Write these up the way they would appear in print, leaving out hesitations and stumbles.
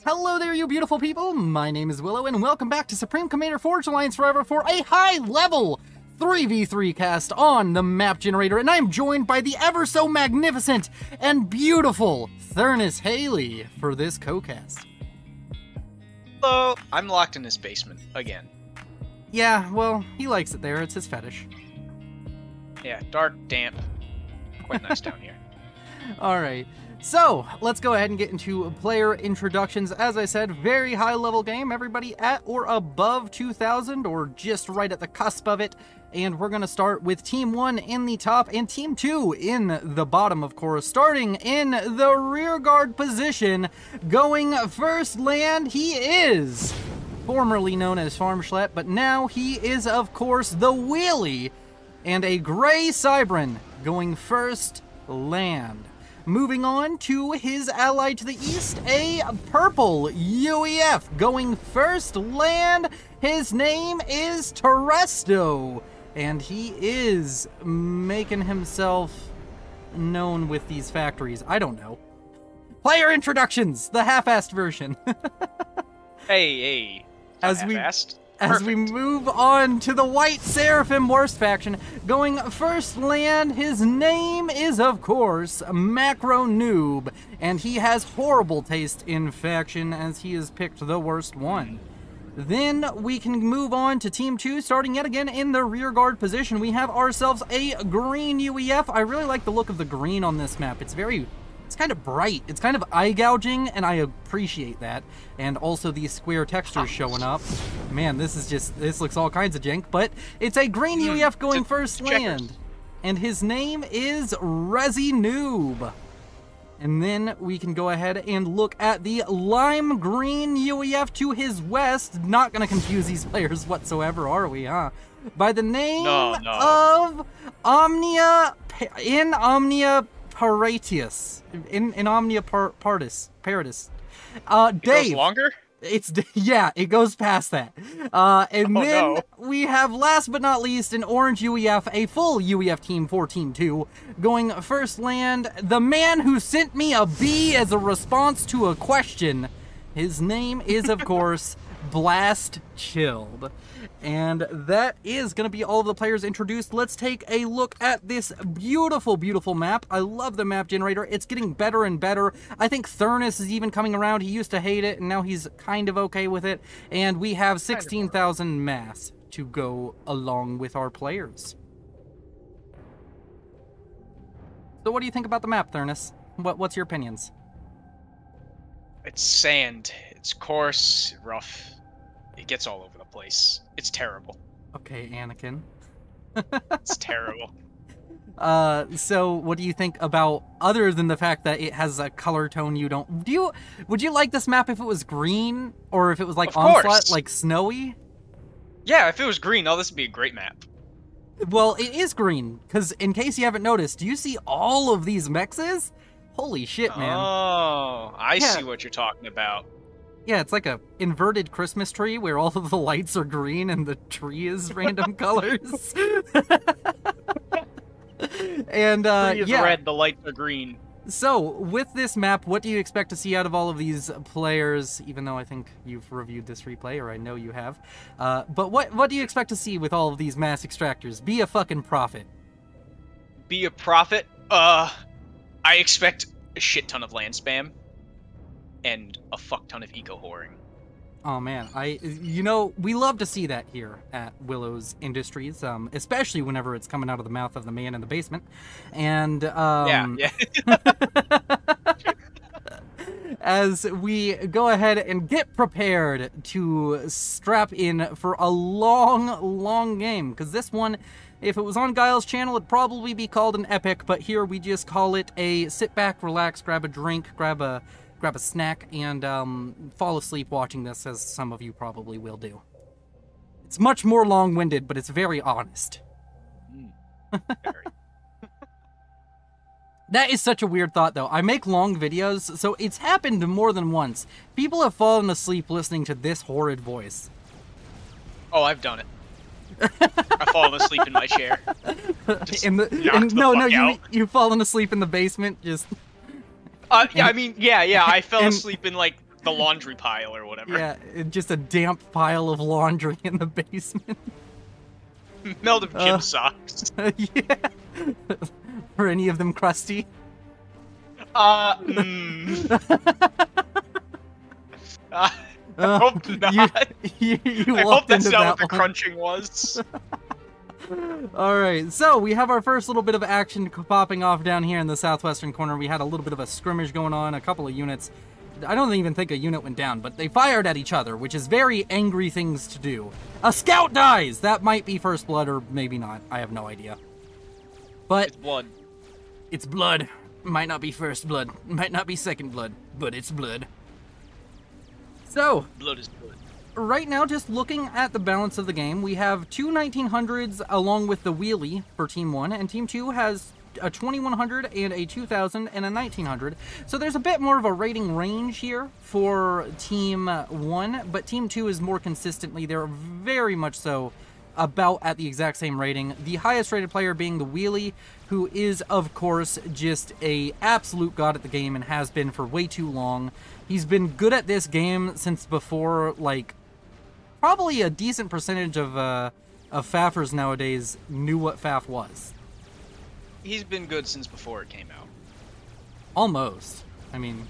Hello there, you beautiful people! My name is Willow, and welcome back to Supreme Commander Forge Alliance Forever for a high-level 3v3 cast on the map generator, and I'm joined by the ever-so-magnificent and beautiful Thurnis Haley for this co-cast. Hello! I'm locked in his basement, again. Yeah, well, he likes it there. It's his fetish. Yeah, dark, damp. Quite nice down here. Alright, so let's go ahead and get into player introductions. As I said, very high level game, everybody at or above 2,000 or just right at the cusp of it. And we're going to start with Team 1 in the top and Team 2 in the bottom, of course. Starting in the rear guard position, going first land, he is formerly known as Farmschlepp, but now he is, of course, the Wheelie and a Gray Cybran going first land. Moving on to his ally to the east, a purple UEF going first land. His name is Terresto, and he is making himself known with these factories. I don't know. Player introductions, the half-assed version. Hey. As we move on to the White Seraphim Worst faction, going first land, his name is, of course, Macro Noob, and he has horrible taste in faction as he has picked the worst one. Then we can move on to Team 2, starting yet again in the rear guard position. We have ourselves a green UEF. I really like the look of the green on this map. It's kind of bright. It's kind of eye-gouging, and I appreciate that. And also these square textures showing up. Man, this looks all kinds of jank, but it's a green UEF going first land. And his name is Resi Noob. And then we can go ahead and look at the lime green UEF to his west. Not gonna confuse these players whatsoever, are we, huh? By the name of Omnia Paratius. In Omnia Paradis. Dave. It goes longer? It goes past that. We have, last but not least, an orange UEF, a full UEF team for Team 2, going first land, the man who sent me a bee as a response to a question. His name is, of course, Blast Chilled. And that is going to be all of the players introduced. Let's take a look at this beautiful, beautiful map. I love the map generator. It's getting better and better. I think Thurnis is even coming around. He used to hate it, and now he's kind of okay with it. And we have 16,000 mass to go along with our players. So what do you think about the map, Thurnis? What's your opinions? It's sand. It's coarse, rough. It gets all over the place. It's terrible. Okay, Anakin. It's terrible. So what do you think about, other than the fact that it has a color tone you don't... Would you like this map if it was green? Or if it was like Onslaught, like snowy? Yeah, if it was green, this would be a great map. Well, it is green, because in case you haven't noticed, do you see all of these mexes? Holy shit, man. Oh, I see what you're talking about. Yeah, it's like a inverted Christmas tree where all of the lights are green and the tree is random colors. And the tree is red, the lights are green. So, with this map, what do you expect to see out of all of these players? Even though I think you've reviewed this replay, or I know you have. But what do you expect to see with all of these mass extractors? Be a fucking prophet. Be a prophet? I expect a shit ton of land spam. And a fuck ton of eco-whoring. Oh man, we love to see that here at Willow's Industries, especially whenever it's coming out of the mouth of the man in the basement. And yeah. As we go ahead and get prepared to strap in for a long, long game, because this one, if it was on Guile's channel, it'd probably be called an epic, but here we just call it a sit back, relax, grab a drink, grab a snack, and fall asleep watching this, as some of you probably will do. It's much more long-winded, but it's very honest. Very. That is such a weird thought, though. I make long videos, so it's happened more than once. People have fallen asleep listening to this horrid voice. Oh, I've done it. I've fallen asleep in my chair. You've fallen asleep in the basement, just... I fell asleep in, like, the laundry pile or whatever. Yeah, just a damp pile of laundry in the basement. Meld of gym socks. Yeah. Were any of them crusty? I hope not. You I hope walked that's into not that what the one. crunching was. All right, so we have our first little bit of action popping off down here in the southwestern corner. We had a little bit of a scrimmage going on, a couple of units. I don't even think a unit went down, but they fired at each other, which is very angry things to do. A scout dies! That might be first blood, or maybe not. I have no idea. But It's blood. it's blood. Might not be first blood. Might not be second blood, but it's blood. So, Blood is blood. right now, just looking at the balance of the game, we have two 1900s along with the wheelie for Team 1, and Team 2 has a 2100 and a 2000 and a 1900. So there's a bit more of a rating range here for Team 1, but Team 2 is more consistently, they're very much so about at the exact same rating. The highest rated player being the wheelie, who is of course just a absolute god at the game and has been for way too long. He's been good at this game since before, like, probably a decent percentage of Faffers nowadays knew what Faff was. He's been good since before it came out. Almost. I mean,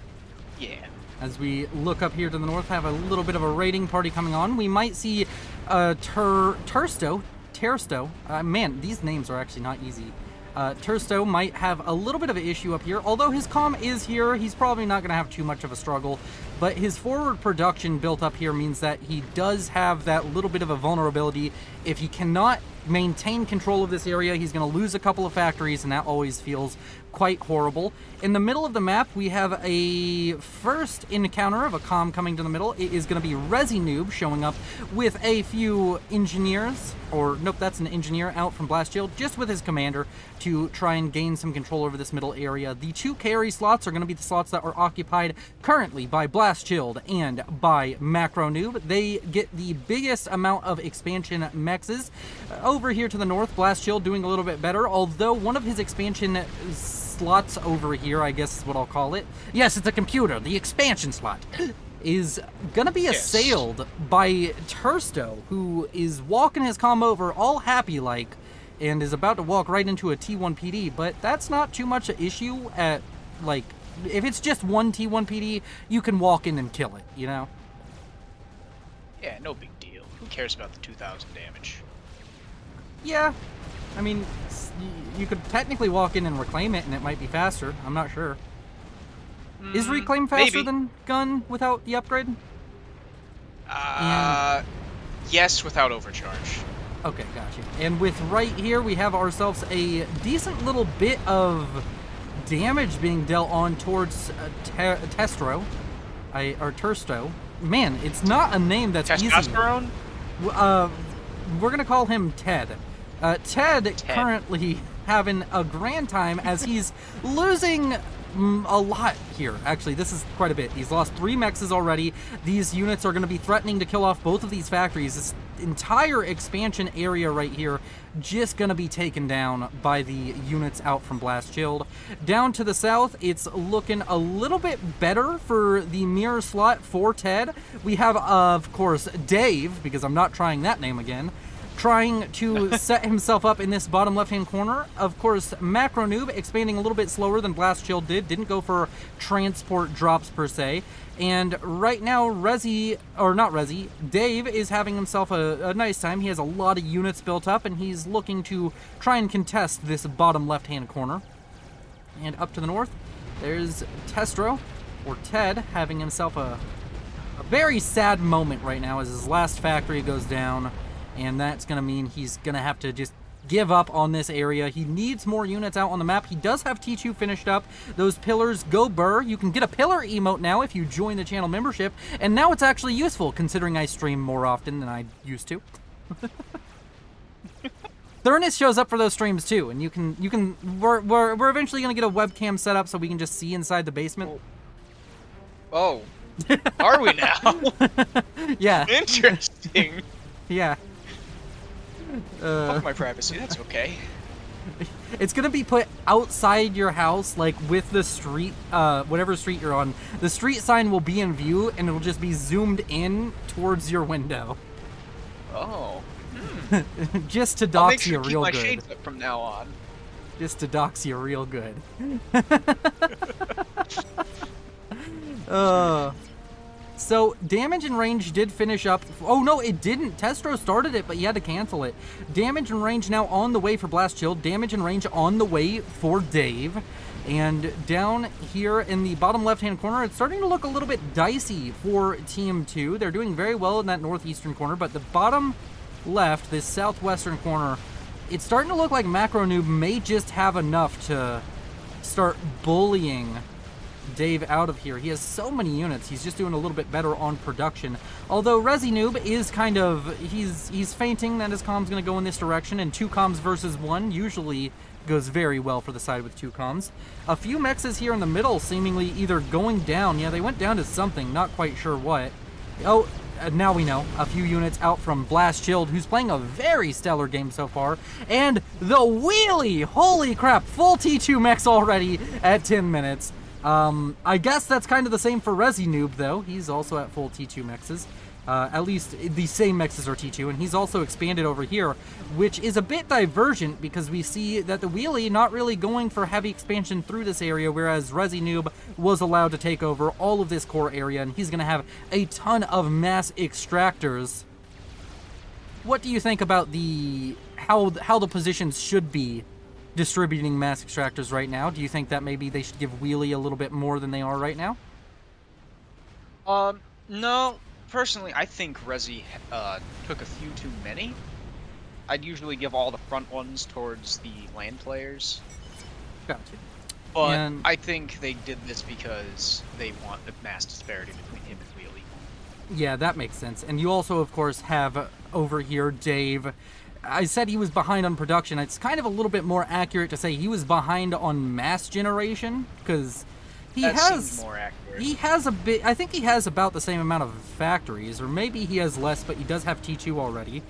Yeah. as we look up here to the north, have a little bit of a raiding party coming on. We might see Tersto. Man, these names are actually not easy. Tersto might have a little bit of an issue up here. Although his comm is here, he's probably not going to have too much of a struggle. But his forward production built up here means that he does have that little bit of a vulnerability. If he cannot maintain control of this area, he's going to lose a couple of factories, and that always feels quite horrible. In the middle of the map, we have a first encounter of a comm coming to the middle. It is going to be Resi Noob showing up with a few engineers, or nope, that's an engineer out from Blast Shield, just with his commander to try and gain some control over this middle area. The two carry slots are going to be the slots that are occupied currently by Blast Shield and by Macro Noob. They get the biggest amount of expansion mexes. Over here to the north, Blast Shield doing a little bit better, although one of his expansion slots over here, I guess is what I'll call it. Yes, it's a computer. The expansion slot is gonna be assailed by Tersto, who is walking his comm over all happy like, and is about to walk right into a T1 PD, but that's not too much an issue at, like, if it's just one T1 PD, you can walk in and kill it, you know? Yeah, no big deal. Who cares about the 2000 damage? Yeah, I mean, you could technically walk in and reclaim it, and it might be faster. I'm not sure. Is reclaim faster maybe. than gun without the upgrade? Yes, without overcharge. Okay, gotcha. And with right here, we have ourselves a decent little bit of damage being dealt on towards Tersto. Man, it's not a name that's Testosterone? easy. We're gonna call him Ted. Ted currently having a grand time as he's losing a lot here. Actually, this is quite a bit. He's lost 3 mexes already. These units are going to be threatening to kill off both of these factories. This entire expansion area right here just going to be taken down by the units out from Blast Shield. Down to the south, it's looking a little bit better for the mirror slot for Ted. We have, of course, Dave, because I'm not trying that name again, trying to set himself up in this bottom left-hand corner. Of course, Macro Noob expanding a little bit slower than Blast Shield did. Didn't go for transport drops per se. And right now, Dave is having himself a nice time. He has a lot of units built up, and he's looking to try and contest this bottom left-hand corner. And up to the north, there's Testro, or Ted, having himself a very sad moment right now as his last factory goes down. And that's going to mean he's going to have to just give up on this area. He needs more units out on the map. He does have T2 finished up. Those pillars go burr. You can get a pillar emote now if you join the channel membership. And now it's actually useful considering I stream more often than I used to. Thurnis shows up for those streams too. And we're eventually going to get a webcam set up so we can just see inside the basement. Oh. Are we now? Yeah. Interesting. Yeah. Fuck my privacy, that's okay. It's gonna be put outside your house, like with the street, whatever street you're on. The street sign will be in view, and it'll just be zoomed in towards your window. Oh. Just to I'll dox make sure you to keep real my good. shades up from now on. Just to dox you real good. So damage and range did finish up. Oh no, it didn't. Testro started it, but he had to cancel it. Damage and range now on the way for Blast Shield. Damage and range on the way for Dave. And down here in the bottom left-hand corner, it's starting to look a little bit dicey for Team 2. They're doing very well in that northeastern corner, but the bottom left, this southwestern corner, it's starting to look like Macro Noob may just have enough to start bullying Dave out of here. He has so many units. He's just doing a little bit better on production. Although Resi Noob is kind of, he's fainting that his comm's going to go in this direction, and 2 comms versus 1 usually goes very well for the side with 2 comms. A few mexes here in the middle seemingly either going down. Yeah, they went down to something, not quite sure what. Oh, now we know. A few units out from Blast Shield, who's playing a very stellar game so far. And the wheelie! Holy crap, full T2 mechs already at 10 minutes. I guess that's kind of the same for Resi Noob, though. He's also at full T2 mexes. At least the same mexes are T2, and he's also expanded over here, which is a bit divergent because we see that the wheelie not really going for heavy expansion through this area, whereas Resi Noob was allowed to take over all of this core area, and he's going to have a ton of mass extractors. What do you think about how the positions should be distributing mass extractors right now? Do you think that maybe they should give wheelie a little bit more than they are right now? No. Personally, I think Resi took a few too many. I'd usually give all the front ones towards the land players. Gotcha. But And I think they did this because they want a mass disparity between him and Wheelie. yeah, that makes sense. And you also, of course, have over here Dave. I said he was behind on production. It's kind of a little bit more accurate to say he was behind on mass generation, because That seems more accurate. he has a bit. I think he has about the same amount of factories, or maybe he has less, but he does have T2 already.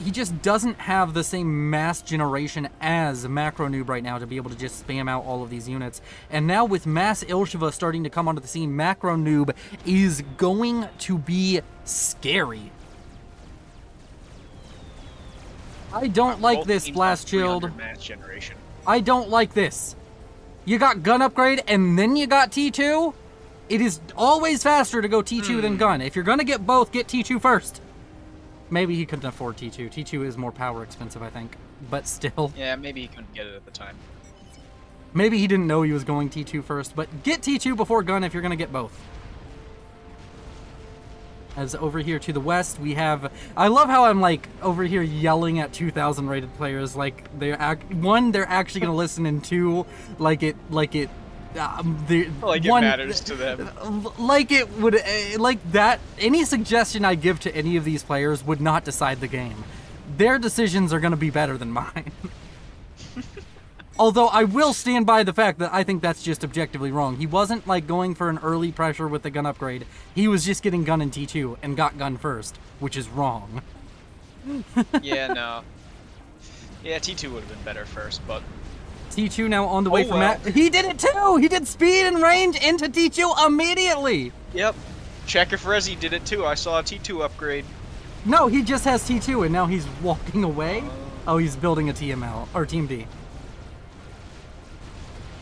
He just doesn't have the same mass generation as Macro Noob right now to be able to just spam out all of these units. And now with Mass Ilsheva starting to come onto the scene, Macro Noob is going to be scary. I don't like Both this, teams Blast have 300 Shield. mass generation. I don't like this. You got gun upgrade and then you got T2? It is always faster to go T2 than gun. If you're gonna get both, get T2 first. Maybe he couldn't afford T2. T2 is more power expensive, I think. But still. Yeah, maybe he couldn't get it at the time. Maybe he didn't know he was going T2 first, but get T2 before gun if you're gonna get both. As over here to the west, we have... I love how I'm, like, over here yelling at 2,000 rated players. Like, they're actually going to listen, and 2, it matters to them. Like it would... like that... Any suggestion I give to any of these players would not decide the game. Their decisions are going to be better than mine. Although I will stand by the fact that I think that's just objectively wrong. He wasn't like going for an early pressure with the gun upgrade. He was just getting gun in T2 and got gun first, which is wrong. Yeah, no. Yeah, T2 would have been better first, but... T2 now on the way from well. Matt. He did it too! He did speed and range into T2 immediately! Yep. Check if Resi did it too. I saw a T2 upgrade. No, he just has T2 and now he's walking away. Oh, he's building a TML, or Team D.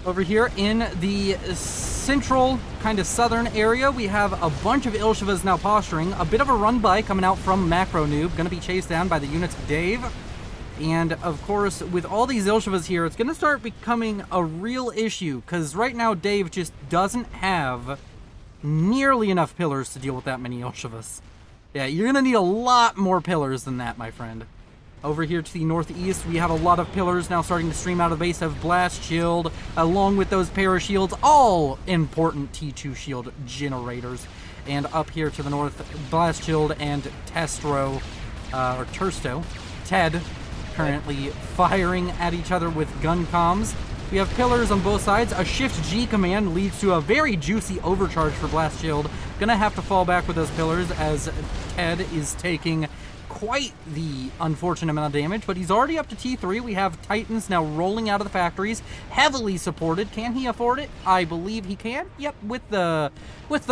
Over here in the central, kind of southern area, we have a bunch of Ilshevas now posturing. A bit of a run-by coming out from Macro Noob. Going to be chased down by the units of Dave. And, of course, with all these Ilshevas here, it's going to start becoming a real issue. Because right now, Dave just doesn't have nearly enough pillars to deal with that many Ilshevas. Yeah, you're going to need a lot more pillars than that, my friend. Over here to the northeast, we have a lot of pillars now starting to stream out of the base of Blast Shield, along with those Parashields, all important T2 shield generators. And up here to the north, Blast Shield and Testro, or Tursto, Ted, currently firing at each other with gun comms. We have pillars on both sides. A Shift G command leads to a very juicy overcharge for Blast Shield. Gonna have to fall back with those pillars as Ted is taking quite the unfortunate amount of damage, but he's already up to T3. We have Titans now rolling out of the factories, heavily supported. Can he afford it? I believe he can. Yep, with the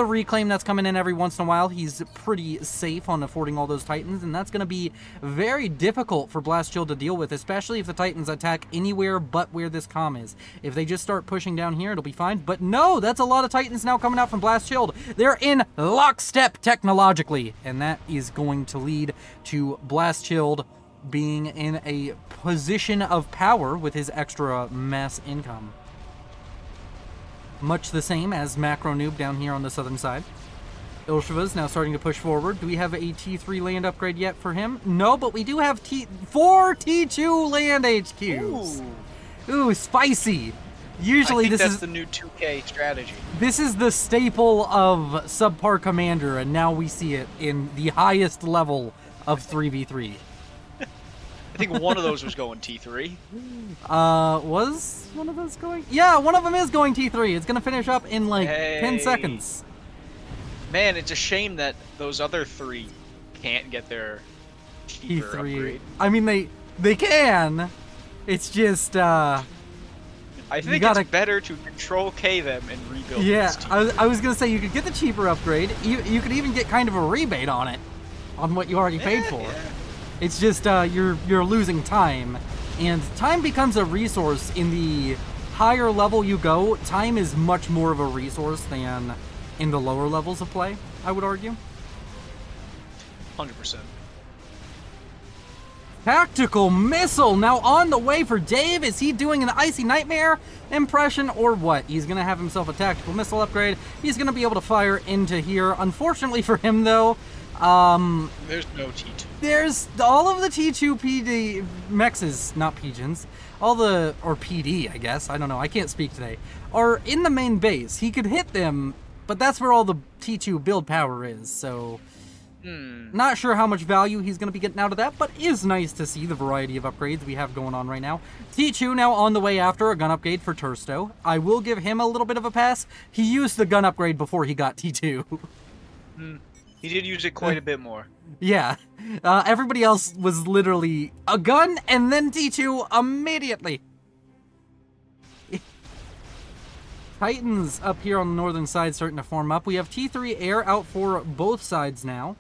reclaim that's coming in every once in a while, he's pretty safe on affording all those Titans, and that's going to be very difficult for Blast Shield to deal with, especially if the Titans attack anywhere but where this comm is. If they just start pushing down here, it'll be fine. But no, that's a lot of Titans now coming out from Blast Shield. They're in lockstep technologically, and that is going to lead to Blast Shield being in a position of power with his extra mass income. Much the same as Macro Noob down here on the southern side. Ilshiva's now starting to push forward. Do we have a T3 land upgrade yet for him? No, but we do have 4 T2 land HQs. Ooh, spicy. Usually this is the new 2K strategy. This is the staple of subpar commander, and now we see it in the highest level of 3v3. I think one of those was going T3. Was one of those going? Yeah, one of them is going T3. It's gonna finish up in like 10 seconds. Man, it's a shame that those other 3 can't get their cheaper upgrade. I mean, they can. It's just I think it's better to control K them and rebuild. Yeah, I was gonna say you could get the cheaper upgrade. You could even get kind of a rebate on it, on what you already paid for. Yeah. It's just you're losing time, and time becomes a resource. In the higher level you go, time is much more of a resource than in the lower levels of play, I would argue. 100%. Tactical missile now on the way for Dave. Is he doing an Icy Nightmare impression or what? He's going to have himself a tactical missile upgrade. He's going to be able to fire into here. Unfortunately for him, though, there's no T2. There's all of the T2 PD mexes, not pigeons. Or PD, I guess. I don't know. I can't speak today. Are in the main base. He could hit them, but that's where all the T2 build power is, so not sure how much value he's going to be getting out of that, but is nice to see the variety of upgrades we have going on right now. T2 now on the way after a gun upgrade for Tursto. I will give him a little bit of a pass. He used the gun upgrade before he got T2. He did use it quite a bit more. Yeah. Everybody else was literally a gun and then T2 immediately. Titans up here on the northern side starting to form up. We have T3 air out for both sides now.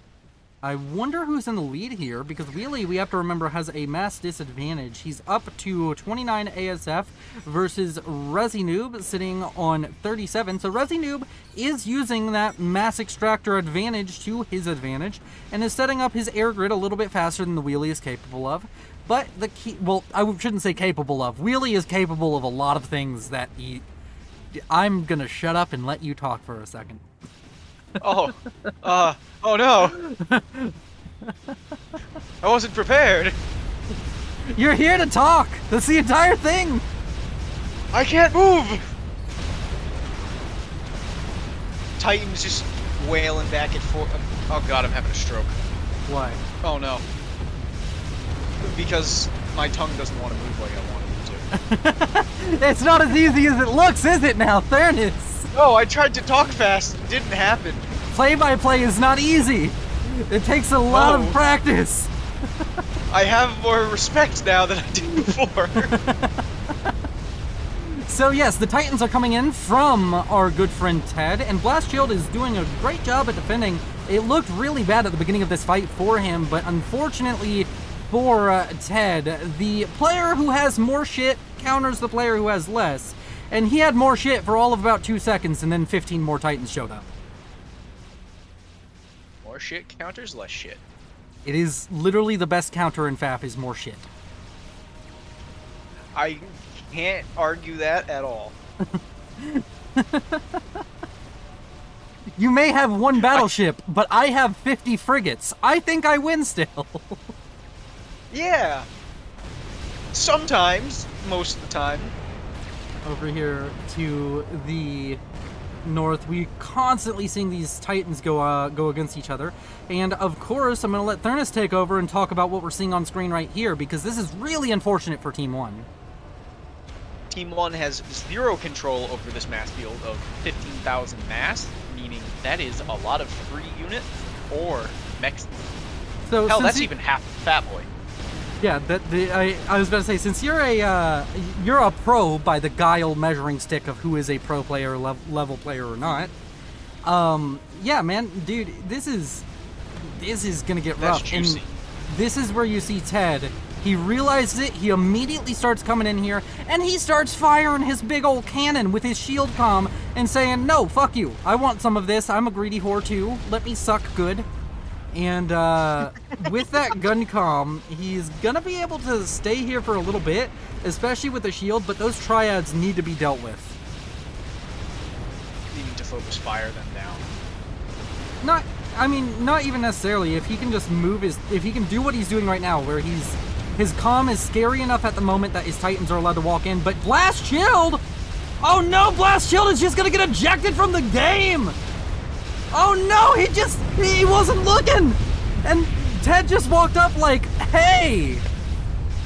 I wonder who's in the lead here, because Wheelie, we have to remember, has a mass disadvantage. He's up to 29 ASF versus Resi Noob sitting on 37. So Resi Noob is using that mass extractor advantage to his advantage and is setting up his air grid a little bit faster than the Wheelie is capable of. But the key, well, I shouldn't say capable of. Wheelie is capable of a lot of things that I'm gonna shut up and let you talk for a second. Oh no! I wasn't prepared. You're here to talk. That's the entire thing. I can't move. Titan's just wailing back and forth. Oh god, I'm having a stroke. Why? Oh no. Because my tongue doesn't want to move like I want it to. It's not as easy as it looks, is it now, Thurnis? No, I tried to talk fast. It didn't happen. Play-by-play is not easy. It takes a lot of practice. I have more respect now than I did before. So yes, the Titans are coming in from our good friend Ted, and Blast Shield is doing a great job at defending. It looked really bad at the beginning of this fight for him, but unfortunately for Ted, the player who has more shit counters the player who has less. And he had more shit for all of about 2 seconds, and then 15 more Titans showed up. More shit counters less shit. It is literally the best counter in FAF is more shit. I can't argue that at all. You may have one battleship, but I have 50 frigates. I think I win still. Yeah. Sometimes. Most of the time. Over here to the north, we constantly seeing these Titans go against each other, and of course I'm going to let Thurnis take over and talk about what we're seeing on screen right here, because this is really unfortunate for Team 1. Team 1 has 0 control over this mass field of 15,000 mass, meaning that is a lot of free units or mechs. So Hell, that's even half Fat Boy. Yeah, I was about to say, since you're a pro by the Guile measuring stick of who is a pro player, level player or not. Yeah, man, dude, this is gonna get rough. That's juicy. And this is where you see Ted. He realizes it. He immediately starts coming in here, and he starts firing his big old cannon with his shield comm and saying, "No, fuck you. I want some of this. I'm a greedy whore too. Let me suck good." And with that gun comm, he's gonna be able to stay here for a little bit, especially with the shield, but those triads need to be dealt with. You need to focus fire them down. Not even necessarily. If he can just move if he can do what he's doing right now, where his comm is scary enough at the moment that his Titans are allowed to walk in, but Blast Shield! Oh no, Blast Shield is just gonna get ejected from the game! Oh no, he wasn't looking! And Ted just walked up like, hey!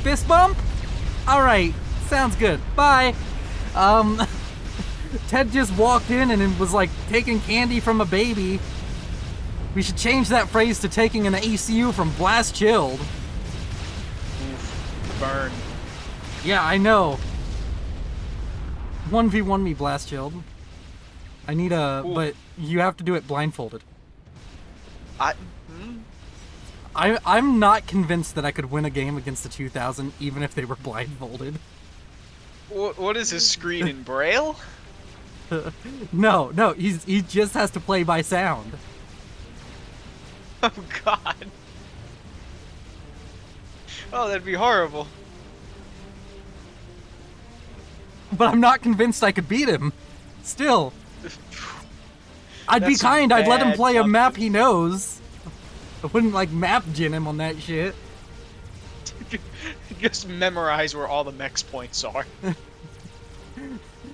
Fist bump? Alright, sounds good. Bye. Ted just walked in and it was like taking candy from a baby. We should change that phrase to taking an ACU from Blast Shield. Oof, burn. Yeah, I know. 1v1 me, Blast Shield. I need but you have to do it blindfolded. I'm not convinced that I could win a game against the 2000 even if they were blindfolded. What is his screen in Braille? No, he just has to play by sound. Oh god. Oh, that'd be horrible. But I'm not convinced I could beat him. Still. I'd be kind, I'd let him play a map he knows. I wouldn't like map gin him on that shit. Just memorize where all the mex points are.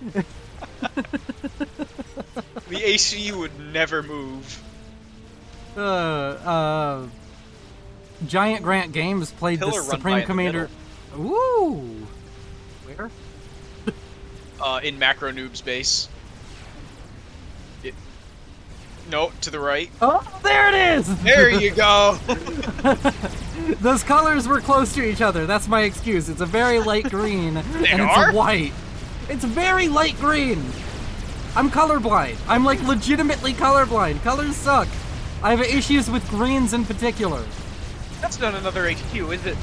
The ACU would never move. Giant Grant Games played the Supreme Commander. Ooh. Where? In Macro Noob's base. No, to the right. Oh, there it is! There you go! Those colors were close to each other. That's my excuse. It's a very light green, and it's white. It's very light green. I'm colorblind. I'm like legitimately colorblind. Colors suck. I have issues with greens in particular. That's not another HQ, is it?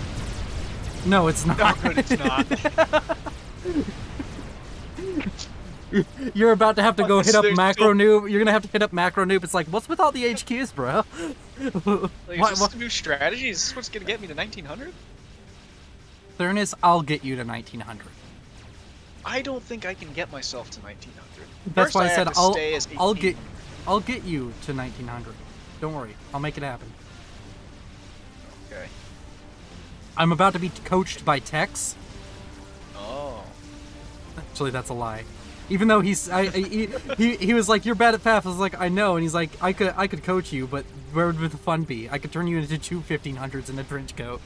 No, it's not. Oh, good, it's not. You're about to have to go hit up Macro Noob. You're gonna have to hit up Macro Noob. It's like, what's with all the HQs, bro? Like, is this a new strategy? Is this what's gonna get me to 1900? Thurnis, I'll get you to 1900. I don't think I can get myself to 1900. That's First, why I said I'll get you to 1900. Don't worry, I'll make it happen. Okay. I'm about to be coached by Tex. Oh. Actually, that's a lie. Even though he was like, you're bad at FAF. I was like, I know, and he's like, I could coach you, but where would the fun be? I could turn you into two 1500s in a trench coat.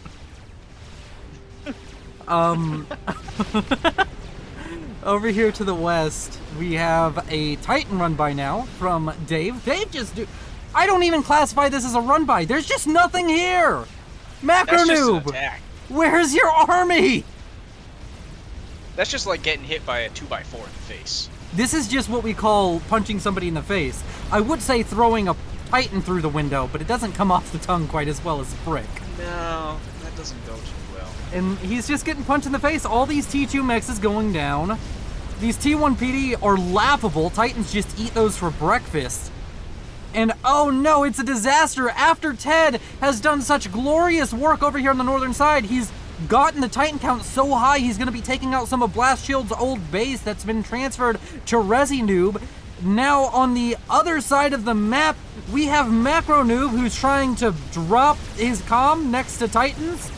Over here to the west, we have a Titan run by now from Dave. I don't even classify this as a run by. There's just nothing here. Macro Noob, where's your army? That's just like getting hit by a 2x4 in the face. This is just what we call punching somebody in the face. I would say throwing a Titan through the window, but it doesn't come off the tongue quite as well as Brick. No, that doesn't go too well. And he's just getting punched in the face. All these T2 mexes going down. These T1 PD are laughable. Titans just eat those for breakfast. And oh no, it's a disaster. After Ted has done such glorious work over here on the northern side, he's gotten the Titan count so high, he's going to be taking out some of Blast Shield's old base that's been transferred to Resi Noob. Now on the other side of the map, we have Macro Noob who's trying to drop his comm next to Titans.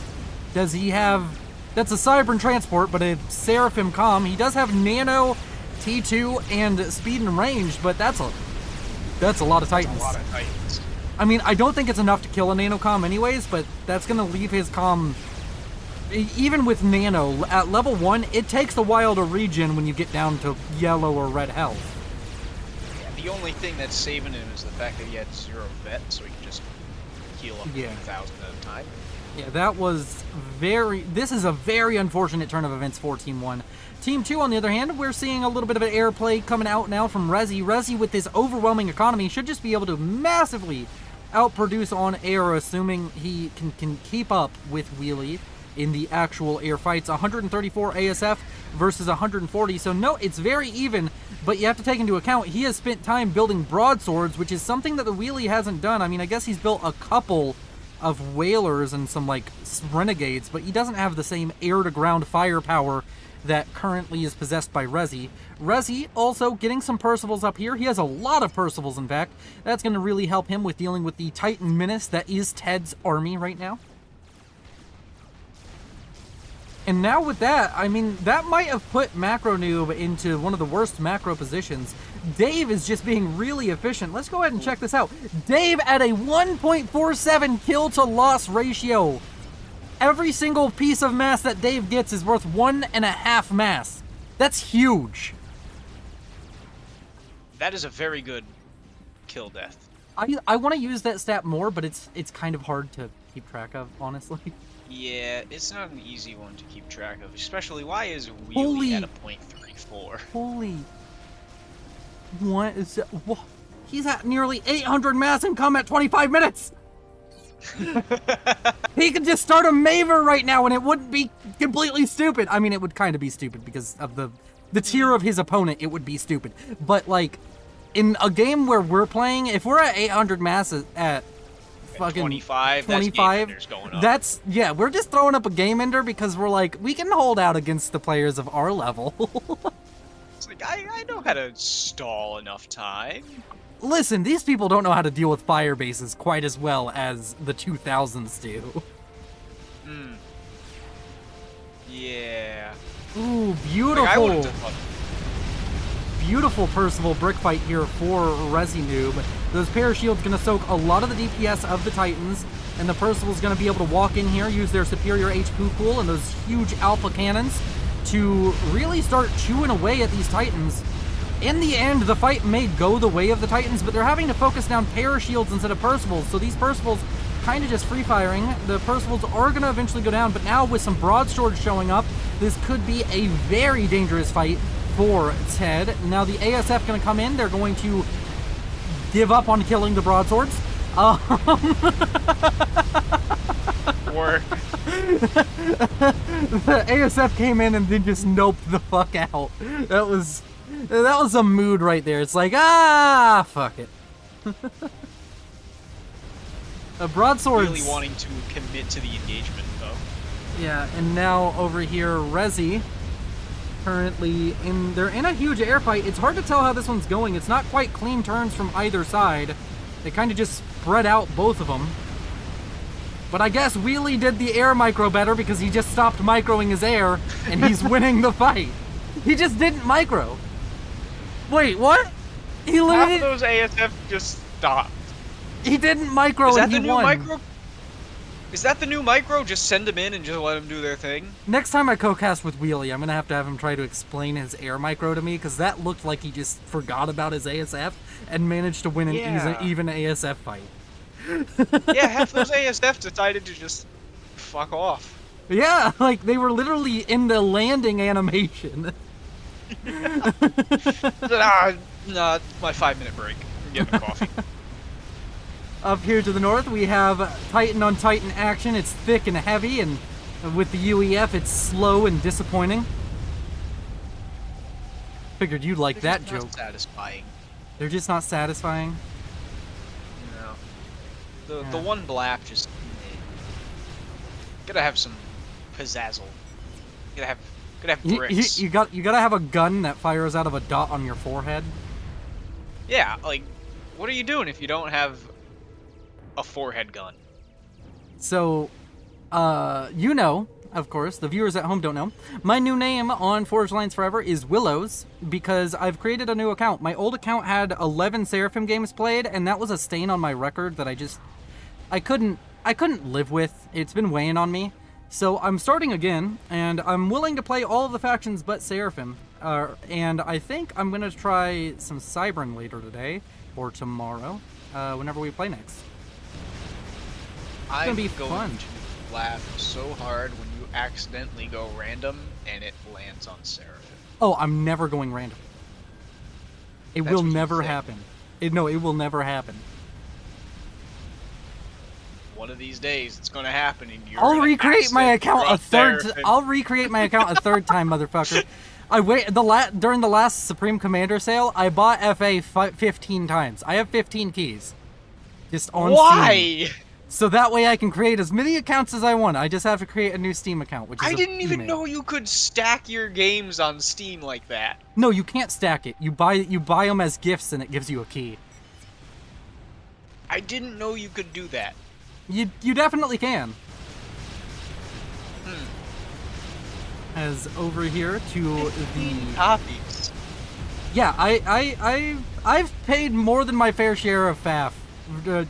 Does he have... That's a Cybern transport, but a Seraphim comm. He does have Nano, T2, and speed and range, but that's a lot of Titans. That's a lot of Titans. I mean, I don't think it's enough to kill a Nano comm anyways, but that's going to leave his comm... Even with Nano, at level 1, it takes a while to regen when you get down to yellow or red health. Yeah, the only thing that's saving him is the fact that he had 0 vet, so he can just heal up Yeah. 1,000 at a time. Yeah, that was this is a very unfortunate turn of events for Team 1. Team 2, on the other hand, we're seeing a little bit of an airplay coming out now from Rezi. Rezi, with his overwhelming economy, should just be able to massively outproduce on air, assuming he can keep up with Wheelie in the actual air fights. 134 ASF versus 140, so no, it's very even, but you have to take into account he has spent time building broadswords, which is something that the Wheelie hasn't done. I mean, I guess he's built a couple of whalers and some, like, renegades, but he doesn't have the same air-to-ground firepower that currently is possessed by Rezi. Rezi also getting some Percivals up here. He has a lot of Percivals, in fact. That's going to really help him with dealing with the Titan menace that is Ted's army right now. And now with that, I mean, that might have put Macro Noob into one of the worst macro positions. Dave is just being really efficient. Let's go ahead and check this out. Dave at a 1.47 kill to loss ratio. Every single piece of mass that Dave gets is worth 1.5 mass. That's huge. That is a very good kill death. I want to use that stat more, but it's kind of hard to keep track of, honestly. Yeah, it's not an easy one to keep track of, especially why is Wheelie Holy- at a 0.34? Holy. What is that? He's at nearly 800 mass in combat 25 minutes! He could just start a Maver right now and it wouldn't be completely stupid. I mean, it would kind of be stupid because of the tier of his opponent, it would be stupid. But, like, in a game where we're playing, if we're at 800 mass at fucking 25, 25, that's going up. that's, yeah, we're just throwing up a game ender because we're like, we can hold out against the players of our level. It's like, I know how to stall enough time. Listen, these people don't know how to deal with fire bases quite as well as the 2000s do. Hmm. Yeah. Ooh, Like, I would've beautiful. done- Beautiful Percival brick fight here for Rezi Noob. Those Parashields gonna soak a lot of the DPS of the Titans, and the Percival's gonna be able to walk in here, use their superior HP pool and those huge alpha cannons to really start chewing away at these Titans. In the end, the fight may go the way of the Titans, but they're having to focus down Parashields instead of Percivals, so these Percivals kind of just free firing. The Percivals are gonna eventually go down, but now with some broadswords showing up, this could be a very dangerous fight for Ted. Now the ASF gonna come in, they're going to give up on killing the broadswords. Work. The ASF came in and then just noped the fuck out. That was a mood right there. It's like, ah, fuck it. Broadswords. Really wanting to commit to the engagement, though. Yeah, and now over here, Rezi, currently they're in a huge air fight. It's hard to tell how this one's going. It's not quite clean turns from either side. They kind of just spread out both of them. But I guess Wheelie did the air micro better because he just stopped microing his air, and he's winning the fight. He just didn't micro. Wait, what? He Half of limited. those ASF just stopped. He didn't micro Is that and the he new won. micro? Is that the new micro? Just send them in and just let them do their thing? Next time I co-cast with Wheelie, I'm gonna have him try to explain his air micro to me, because that looked like he just forgot about his ASF and managed to win an Yeah. even ASF fight. Yeah, half those ASF decided to just fuck off. Yeah, like they were literally in the landing animation. Nah, my 5-minute break. I'm getting a coffee. Up here to the north, we have Titan on Titan action. It's thick and heavy, and with the UEF, it's slow and disappointing. Figured you'd like that Not joke. satisfying. They're just not satisfying. No. The Yeah. one black just gotta have some pizzazzle. Gotta have bricks. You gotta have a gun that fires out of a dot on your forehead. Yeah, like, what are you doing if you don't have a forehead gun? So, you know, of course, the viewers at home don't know, my new name on Forged Alliance Forever is Willows, because I've created a new account. My old account had 11 Seraphim games played, and that was a stain on my record that I couldn't live with. It's been weighing on me. So I'm starting again, and I'm willing to play all of the factions but Seraphim. And I think I'm going to try some Cybran later today, or tomorrow, whenever we play next. It's gonna be going fun. to laugh so hard when you accidentally go random and it lands on Seraphim. Oh, I'm never going random. It That's will what you never think. happen. No, it will never happen. One of these days, it's gonna happen, and you're I'll gonna recreate my accidentally account a cross third. Seraphim. I'll recreate my account a third time, motherfucker. During the last Supreme Commander sale, I bought FA 15 times. I have 15 keys, just on Steam. Why? So that way I can create as many accounts as I want. I just have to create a new Steam account, which is I didn't even email. know you could stack your games on Steam like that. No, you can't stack it. You buy them as gifts, and it gives you a key. I didn't know you could do that. You definitely can. Hmm. As over here to the Copies. yeah, I've paid more than my fair share of FAF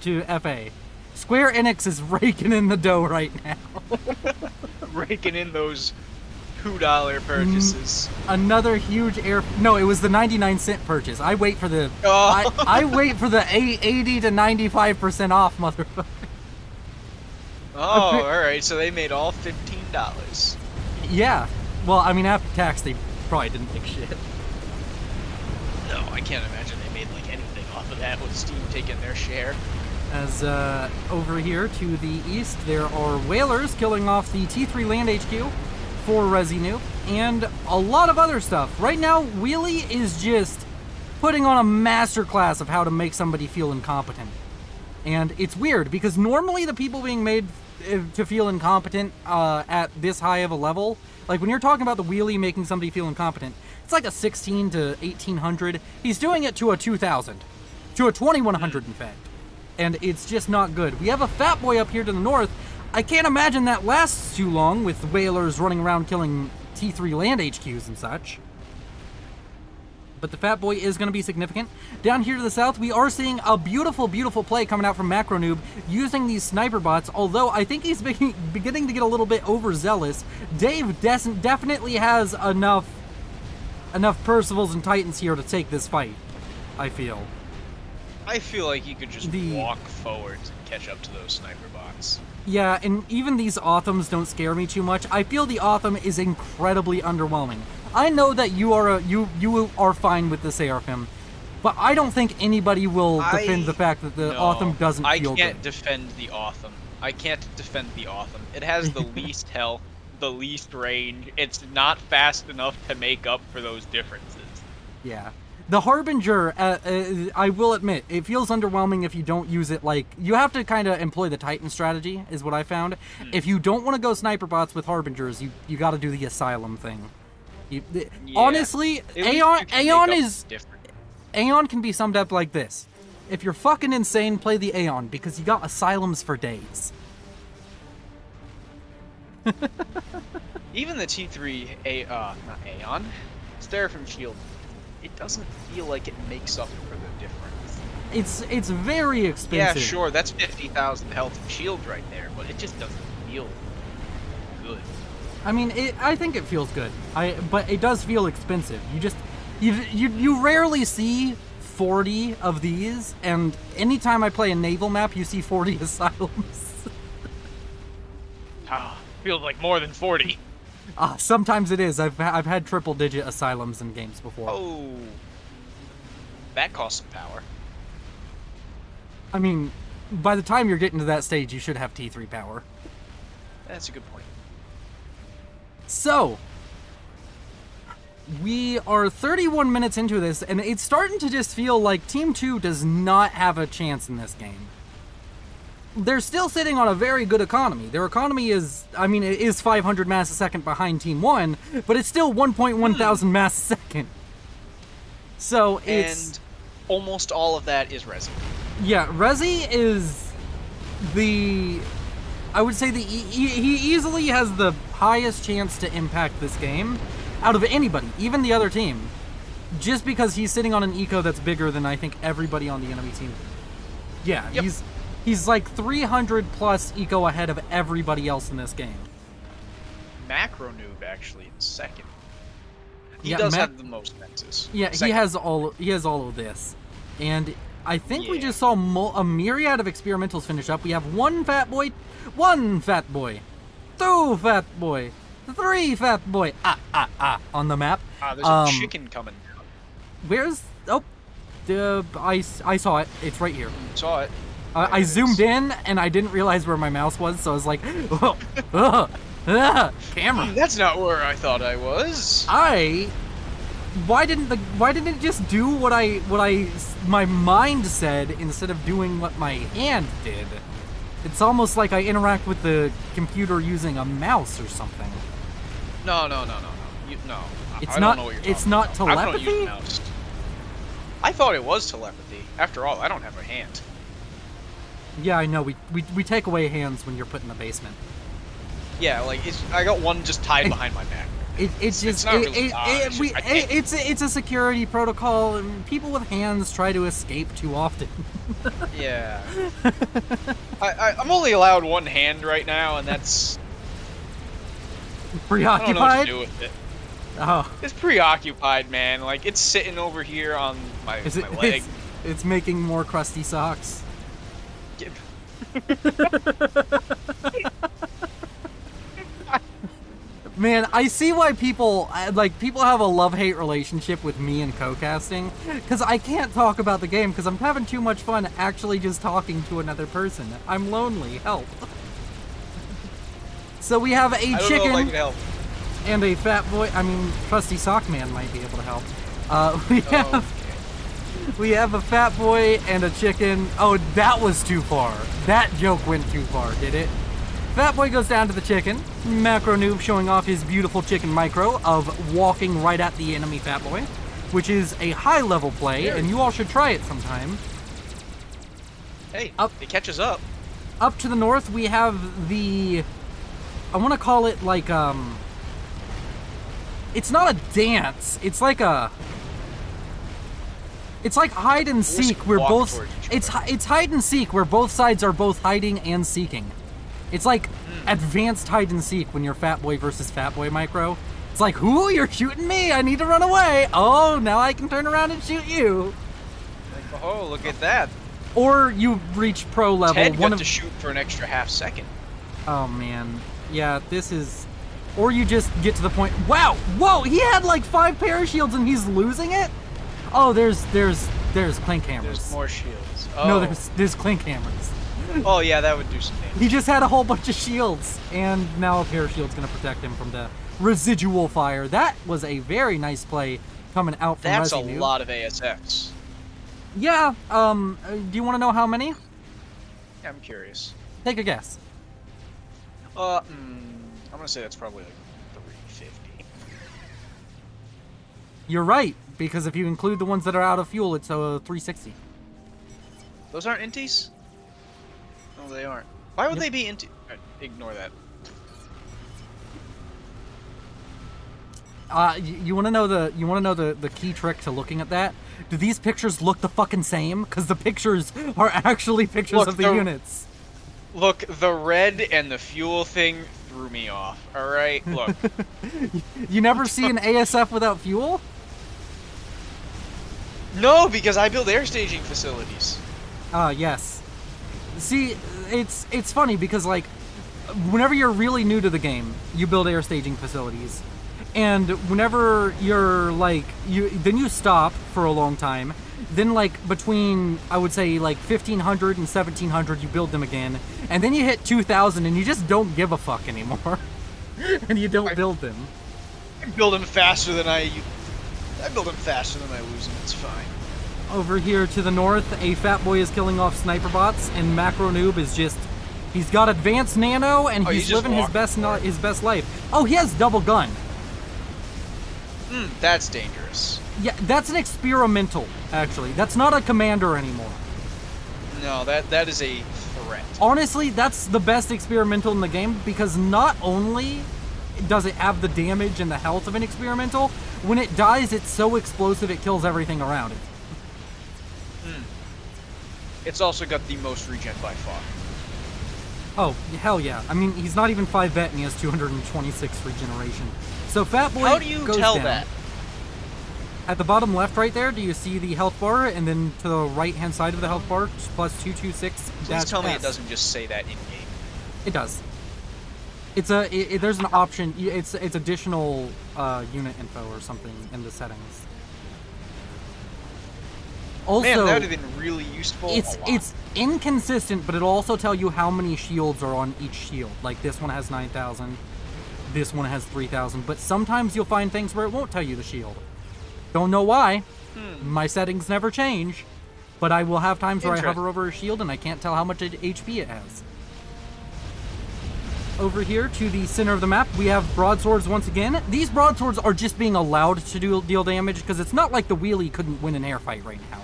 to FA. Square Enix is raking in the dough right now. Raking in those $2 purchases. Another huge no, it was the 99-cent purchase. I wait for the Oh. I wait for the 80 to 95% off, motherfucker. Oh, alright, so they made all $15. Yeah. Well, I mean, after tax, they probably didn't make shit. No, I can't imagine they made like anything off of that with Steam taking their share. As over here to the east, there are whalers killing off the T3 Land HQ for Resi Noob, and a lot of other stuff. Right now, Wheelie is just putting on a masterclass of how to make somebody feel incompetent. And it's weird, because normally the people being made to feel incompetent at this high of a level, like when you're talking about the Wheelie making somebody feel incompetent, it's like a 16 to 1800. He's doing it to a 2000. To a 2100, in fact. And it's just not good. We have a Fat Boy up here to the north. I can't imagine that lasts too long with whalers running around killing T3 land HQs and such. But the Fat Boy is going to be significant. Down here to the south, we are seeing a beautiful, beautiful play coming out from Macro Noob using these sniper bots, although I think he's beginning to get a little bit overzealous. Dave definitely has enough Percivals and Titans here to take this fight, I feel. I feel like you could just walk forwards and catch up to those sniper bots. Yeah, and even these Othams don't scare me too much. I feel the Otham is incredibly underwhelming. I know that you are fine with the Seraphim, but I don't think anybody will defend the fact that the Otham doesn't feel good. I can't defend the Otham. I can't defend the Otham. It has the least health, the least range. It's not fast enough to make up for those differences. Yeah. The Harbinger, I will admit, it feels underwhelming if you don't use it. Like, you have to kind of employ the Titan strategy, is what I found. If you don't want to go sniper bots with Harbingers, you got to do the Asylum thing. Honestly, Aeon can be summed up like this. If you're fucking insane, play the Aeon, because you got Asylums for days. Even the T3, not Aeon, Seraphim Shield, it doesn't feel like it makes up for the difference. It's very expensive. Yeah, sure, that's 50,000 health and shield right there, but it just doesn't feel good. I mean, I think it feels good. But it does feel expensive. You rarely see 40 of these, and anytime I play a naval map, you see 40 Asylums. Feels like more than 40. Sometimes it is. I've had triple-digit Asylums in games before. Oh, that costs some power. I mean, by the time you're getting to that stage, you should have T3 power. That's a good point. So, we are 31 minutes into this, and it's starting to just feel like Team 2 does not have a chance in this game. They're still sitting on a very good economy. Their economy is, I mean, it is 500 mass a second behind Team 1, but it's still 1.1 thousand mass a second. So it's... And almost all of that is Resi. Yeah, Resi is the... I would say he easily has the highest chance to impact this game out of anybody, even the other team. Just because he's sitting on an eco that's bigger than I think everybody on the enemy team. Yeah, yep. He's like 300 plus eco ahead of everybody else in this game. Macro Noob actually in second. He Yeah, does have the most fences. Yeah, second. he has all of this. And I think we Yeah. just saw a myriad of experimentals finish up. We have one fat boy, two fat boy, three fat boy, on the map. There's a chicken coming. Where's, oh, I saw it. It's right here. Saw it. I zoomed in and I didn't realize where my mouse was, so I was like, camera. That's not where I thought I was. Why didn't it just do what my mind said instead of doing what my hand did? It's almost like I interact with the computer using a mouse or something. No. It's I not. don't know what you're It's talking not about. telepathy. I don't use mouse. I thought it was telepathy. After all, I don't have a hand. Yeah, I know. We take away hands when you're put in the basement. Yeah, like I got one just tied behind my back. It's not really it's a security protocol, and people with hands try to escape too often. Yeah. I'm only allowed one hand right now, and that's Preoccupied. I don't know what to do with it. Oh, It's preoccupied, man. Like it's sitting over here on my leg. It's making more crusty socks. Man, I see why people have a love-hate relationship with me and co-casting, because I can't talk about the game because I'm having too much fun actually just talking to another person. I'm lonely. Help. So we have a chicken and a fat boy. I mean, Trusty Sock Man might be able to help. We have a fat boy and a chicken. Oh, that was too far. That joke went too far, did it? Fat boy goes down to the chicken. Macro Noob showing off his beautiful chicken micro of walking right at the enemy fat boy, which is a high-level play, and you all should try it sometime. Hey, it catches up. Up to the north, we have the... I want to call it like, it's not a dance. It's like hide and seek where both... It's hide and seek where both sides are both hiding and seeking. It's like advanced hide and seek when you're fat boy versus fat boy micro. It's like, ooh, you're shooting me. I need to run away. Oh, now I can turn around and shoot you. Like, oh, look at that. Or you reach pro level. Ted got to shoot for an extra half second. Oh man, yeah, this is. Or you just get to the point. Wow, whoa, he had like 5 parashields and he's losing it. Oh, there's clink hammers. There's more shields. Oh. No, there's clink hammers. Oh yeah, that would do some damage. He just had a whole bunch of shields, and now a parashield's gonna protect him from the residual fire. That was a very nice play coming out from That's Resi a lot of ASFs. Yeah, do you want to know how many? Yeah, I'm curious. Take a guess. I'm gonna say that's probably like 350. You're right, because if you include the ones that are out of fuel, it's 360. Those aren't inties? No, they aren't. Why would they be inti? Ignore that. You want to know the key trick to looking at that? Do these pictures look the fucking same? Because the pictures are actually pictures of the units. Look, the red and the fuel thing threw me off. All right, look. You never see an ASF without fuel? No, because I build air staging facilities. Yes. See, it's funny because like, whenever you're really new to the game, you build air staging facilities. And whenever you're like, then you stop for a long time. Then like between, I would say like 1500 and 1700, you build them again. And then you hit 2000 and you just don't give a fuck anymore. And you don't build them. I build them faster than I build them faster than I lose them, it's fine. Over here to the north, a fat boy is killing off sniper bots, and Macro Noob is just, he's got advanced nano, and he's living his best life. Oh, he has double gun. That's dangerous. Yeah, that's an experimental, actually. That's not a commander anymore. No, that is a threat. Honestly, that's the best experimental in the game, because not only does it have the damage and the health of an experimental, when it dies, it's so explosive it kills everything around it. It's also got the most regen by far. Oh, hell yeah. I mean, he's not even 5 vet and he has 226 regeneration. So Fat Boy How do you goes tell down. that? At the bottom left right there, do you see the health bar? And then to the right-hand side of the health bar, plus 226. Please tell me it doesn't just say that in-game. It does. It's there's an option. It's additional unit info or something in the settings. Also, man, that would have been really useful. It's inconsistent, but it'll also tell you how many shields are on each shield. Like this one has 9,000, this one has 3,000. But sometimes you'll find things where it won't tell you the shield. Don't know why. My settings never change, but I will have times where I hover over a shield and I can't tell how much HP it has. Over here to the center of the map, we have broadswords once again. These broadswords are just being allowed to deal damage because it's not like the wheelie couldn't win an air fight right now.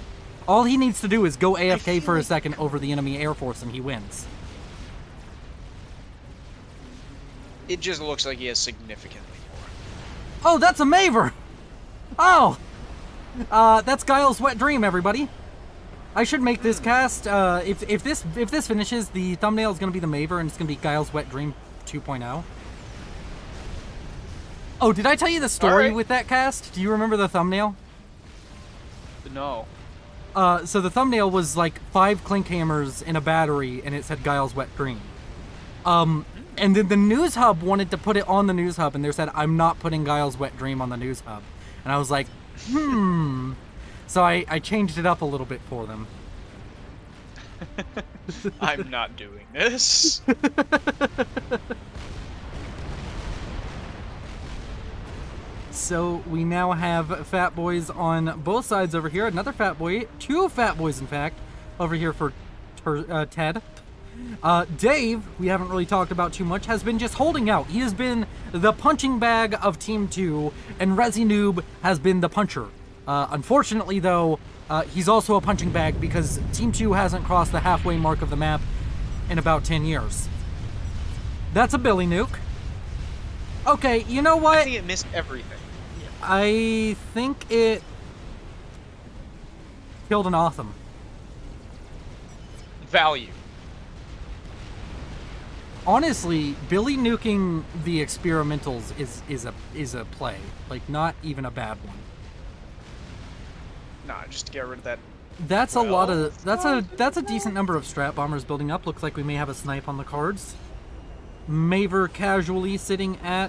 All he needs to do is go AFK for a second over the enemy air force and he wins. It just looks like he has significantly more. Oh, that's a Maver! Oh! That's Guile's Wet Dream, everybody. I should make this cast, if this finishes, the thumbnail is going to be the Maver and it's going to be Guile's Wet Dream 2.0. Oh, did I tell you the story with that cast? Do you remember the thumbnail? No. So the thumbnail was like 5 clink hammers in a battery and it said Guile's Wet Dream. And then the News Hub wanted to put it on the News Hub and they said, I'm not putting Guile's Wet Dream on the News Hub. And I was like, So I changed it up a little bit for them. I'm not doing this. So we now have Fat Boys on both sides over here. Another Fat Boy, 2 Fat Boys in fact, over here for Ted. Dave, we haven't really talked about too much, has been just holding out. He has been the punching bag of Team 2, and Resi Noob has been the puncher. Unfortunately, though, he's also a punching bag because Team 2 hasn't crossed the halfway mark of the map in about 10 years. That's a Billy Nuke. Okay, you know what? I think it missed everything. I think it killed an Otham. Value. Honestly, Billy nuking the experimentals is a play. Like, not even a bad one. Nah, just to get rid of that. That's a lot of that's a decent number of strat bombers building up. Looks like we may have a snipe on the cards. Maver casually sitting at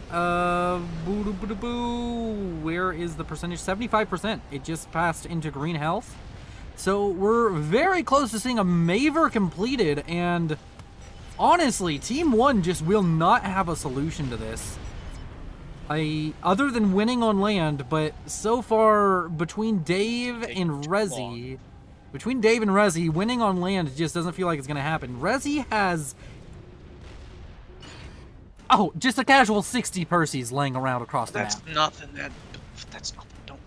where is the percentage? 75%. It just passed into green health. So we're very close to seeing a Maver completed, and honestly, Team 1 just will not have a solution to this. Other than winning on land, but so far between Dave and Resi, winning on land just doesn't feel like it's gonna happen. Resi has just a casual 60 Perseus laying around across the map. That's nothing. That's nothing.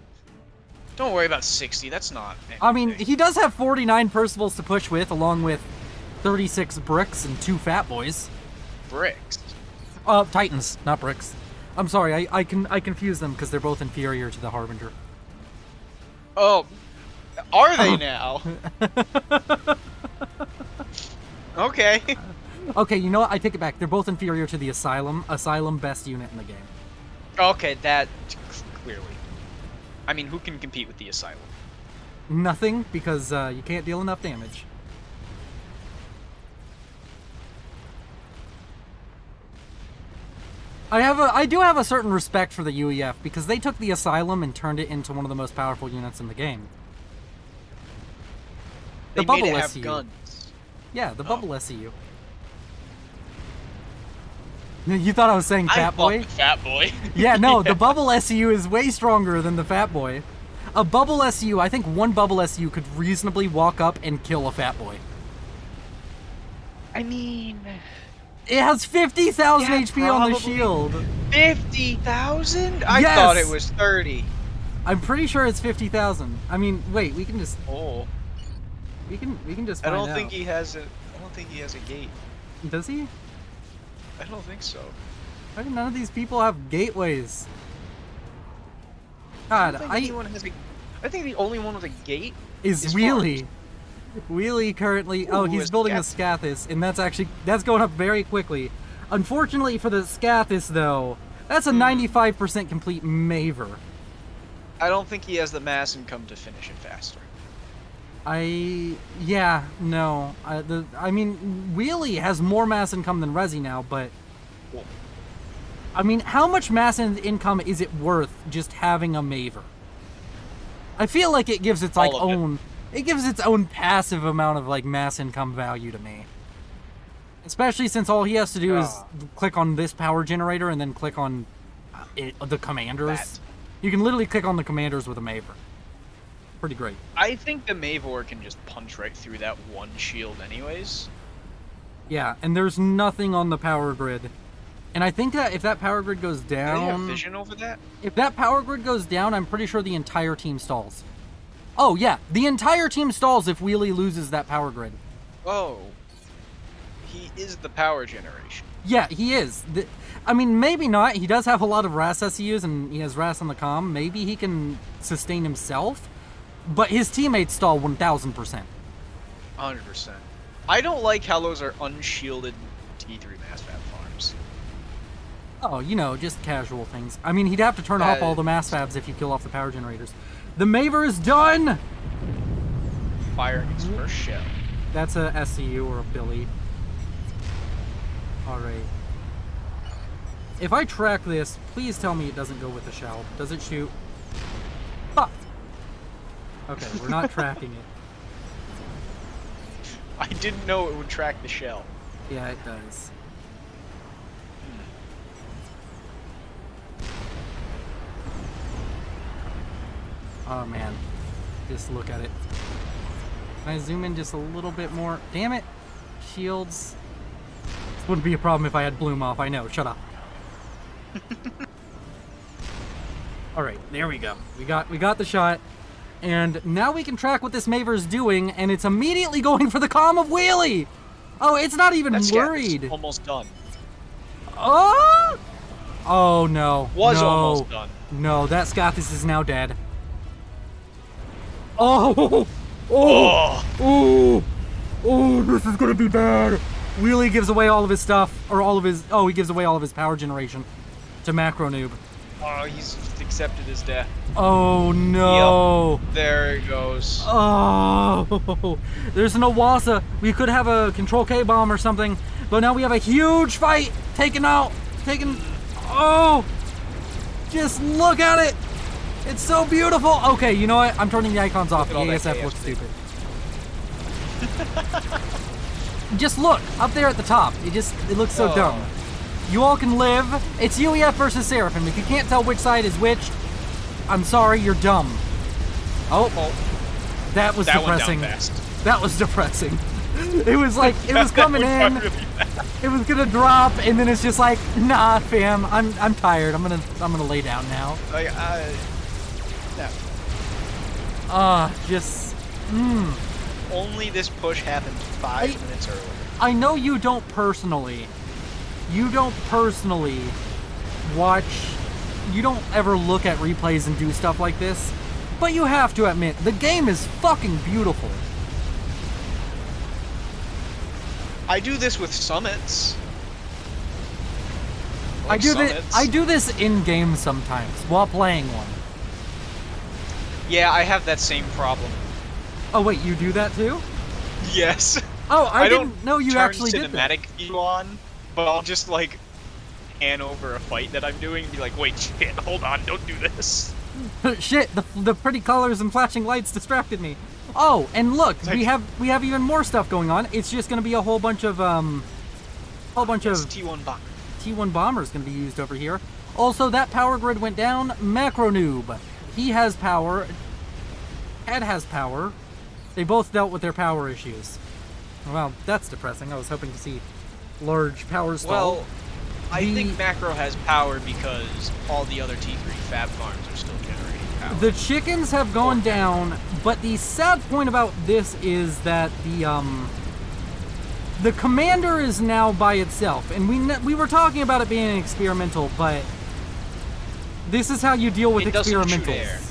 Don't worry about 60. That's not anything. I mean, he does have 49 Percivals to push with, along with 36 bricks and 2 Fat Boys. Bricks. Titans, not bricks. I'm sorry, I confuse them because they're both inferior to the Harbinger. Oh, are they now? Okay. Okay, you know what? I take it back. They're both inferior to the Asylum. Asylum, best unit in the game. Okay, that clearly. I mean, who can compete with the Asylum? Nothing, because you can't deal enough damage. I do have a certain respect for the UEF because they took the Asylum and turned it into one of the most powerful units in the game. They made it have guns. Yeah, the Bubble SCU. You thought I was saying Fat Boy? Fat Boy. Yeah, no, the Bubble SCU is way stronger than the Fat Boy. A Bubble SCU, I think one Bubble SCU could reasonably walk up and kill a Fat Boy. I mean... It has 50,000 HP on the shield. 50,000? I thought it was 30. I'm pretty sure it's 50,000. I mean, wait, we can just... Oh. We can just find out. I don't think he has a gate. Does he? I don't think so. Why do none of these people have gateways? God, I think the only one with a gate is Wheelie. Wheelie currently... Oh, he's building a Scathis, and that's going up very quickly. Unfortunately for the Scathis, though, that's a 95% complete Maver. I don't think he has the mass income to finish it faster. Yeah, no. I mean, Wheelie has more mass income than Resi now, but I mean, how much mass income is it worth just having a Maver? I feel like it gives its like own. It gives its own passive amount of like mass income value to me. Especially since all he has to do is click on this power generator and then click on the commanders. You can literally click on the commanders with a Maver. Pretty great. I think the Mavor can just punch right through that one shield anyways. Yeah, and there's nothing on the power grid. And I think that if that power grid goes down... Do they have vision over that? If that power grid goes down, I'm pretty sure the entire team stalls. Oh, yeah. The entire team stalls if Wheelie loses that power grid. Oh. He is the power generation. Yeah, he is. I mean, maybe not. He does have a lot of RAS SEUs, and he has RAS on the comm. Maybe he can sustain himself. But his teammates stall 1,000%. 100%. I don't like how those are unshielded T3 mass fab farms. Oh, you know, just casual things. I mean, he'd have to turn off all the mass fabs if you kill off the power generators. The Maver is done! Firing its first shell. That's a SCU or a Billy. Alright. If I track this, please tell me it doesn't go with the shell. Does it shoot? Fuck! Okay, we're not tracking it. I didn't know it would track the shell. Yeah, it does. Oh man, just look at it. Can I zoom in just a little bit more? Damn it! Shields. This wouldn't be a problem if I had Bloom off, I know, shut up. Alright, there we go. We got the shot. And now we can track what this Maver's doing, and it's immediately going for the comm of Wheelie! Oh, it's not even worried. It's almost done. Oh! Oh no. Almost done. No, that Scathis is now dead. Oh! Oh! Oh! Oh, this is gonna be bad! Wheelie gives away all of his stuff, or all of his... Oh, he gives away all of his power generation to Macro Noob. Oh, he's accepted his death. Oh no! Yep. There it goes. Oh! There's an Owaza. We could have a Control K bomb or something, but now we have a huge fight taken out. Oh! Just look at it! It's so beautiful! Okay, you know what? I'm turning the icons off. The ASF looks stupid. Just look! Up there at the top. It looks so dumb. You all can live. It's UEF versus Seraphim. If you can't tell which side is which, I'm sorry, you're dumb. Oh. That was depressing. Went down fast. That was depressing. It was like, it was coming in. Really it was gonna drop, and then it's just like, nah, fam. I'm tired. I'm gonna lay down now. Only this push happened 5 minutes earlier. I know you don't personally. You don't watch. You don't ever look at replays and do stuff like this. But you have to admit, the game is fucking beautiful. I do this with summits. I do this in game sometimes while playing one. Yeah, I have that same problem. Oh wait, you do that too? Yes. Oh, I didn't know you actually did that. Cinematic view on, but I'll just like pan over a fight that I'm doing and be like, wait, shit, hold on, don't do this. Shit, the pretty colors and flashing lights distracted me. Oh, and look, we have even more stuff going on. It's just gonna be a whole bunch of T1 bomber. T1 bombers gonna be used over here. Also, that power grid went down. Macro Noob, he has power. Ed has power. They both dealt with their power issues. Well, that's depressing. I was hoping to see large power stall. Well, I think Macro has power because all the other T3 fab farms are still generating power. The chickens have gone down, but the sad point about this is that the commander is now by itself, and we were talking about it being experimental, but this is how you deal with experimentals.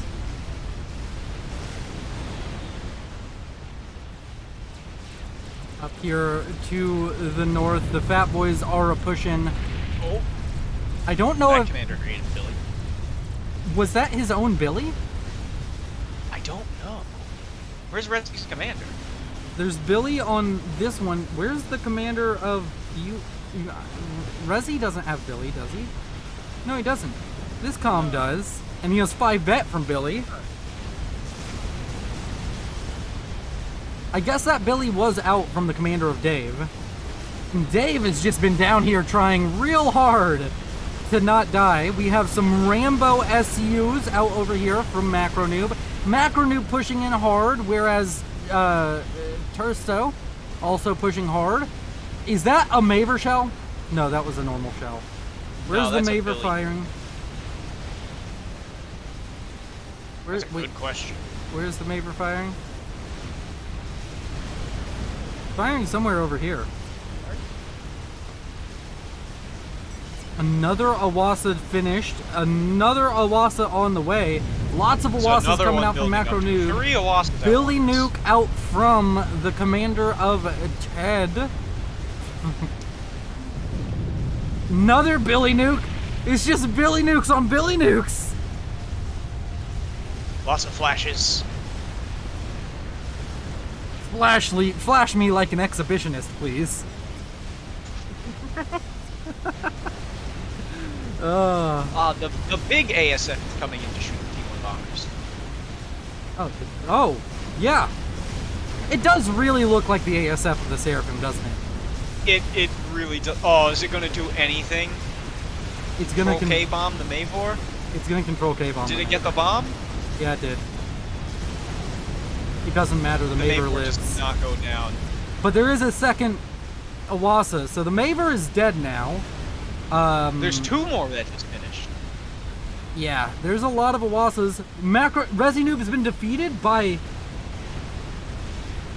Up here to the north, the Fat Boys are pushing. Oh. I don't know if... Commander hated Billy. Was that his own Billy? don't know. Where's Rezi's commander? There's Billy on this one. Where's the commander of you? Rezi doesn't have Billy, does he? No, he doesn't. This comm does, and he has 5 vet from Billy. I guess that Billy was out from the commander of Dave. And Dave has just been down here trying real hard to not die. We have some Rambo SUs out over here from Macro Noob. Macro Noob pushing in hard, whereas Tursto also pushing hard. Is that a Maver shell? No, that was a normal shell. Where's the Maver firing? That's a good question. Where's the Maver firing? Firing somewhere over here. Another Awasa finished. Another Awasa on the way. Lots of Awasas coming out from Macro Noob. 3 Awasas. Billy Nuke out from the commander of Ted. Another Billy Nuke. It's just Billy Nukes on Billy Nukes. Lots of flashes. Flash me like an exhibitionist, please. The big ASF is coming in to shoot the T1 bombers. Oh, yeah. It does really look like the ASF of the Seraphim, doesn't it? It really does. Oh, is it going to do anything? It's going to K-bomb the Mavor? It's going to control K-bomb. Did it get the bomb? Yeah, it did. It doesn't matter, the Maver lives. Just not go down. But there is a second Awasa, so the Maver is dead now. There's 2 more that just finished. Yeah, there's a lot of Awasas. Rezi Noob has been defeated by...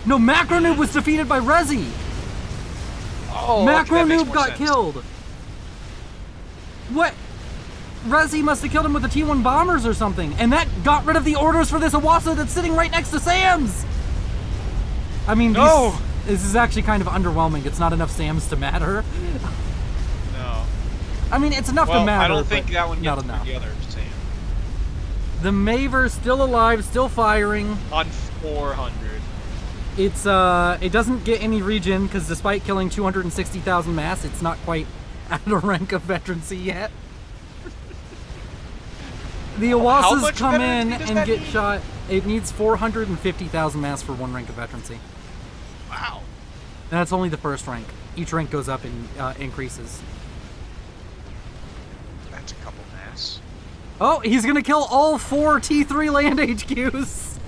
No, Macro Noob was defeated by Rezi! Oh, Macro okay, Noob got killed! What? Rezi must have killed him with the T1 bombers or something, and that got rid of the orders for this Awasa that's sitting right next to Sam's! I mean, no! This is actually kind of underwhelming. It's not enough Sam's to matter. No. I mean, it's enough to matter, I don't think that one gets not enough. the other Sam. The Maver still alive, still firing. On 400. It's, it doesn't get any regen, because despite killing 260,000 mass, it's not quite at a rank of veterancy yet. The Awasas come in and get shot. It needs 450,000 mass for 1 rank of veterancy. Wow. And that's only the first rank. Each rank goes up and increases. That's a couple mass. Oh, he's gonna kill all 4 T3 land HQs.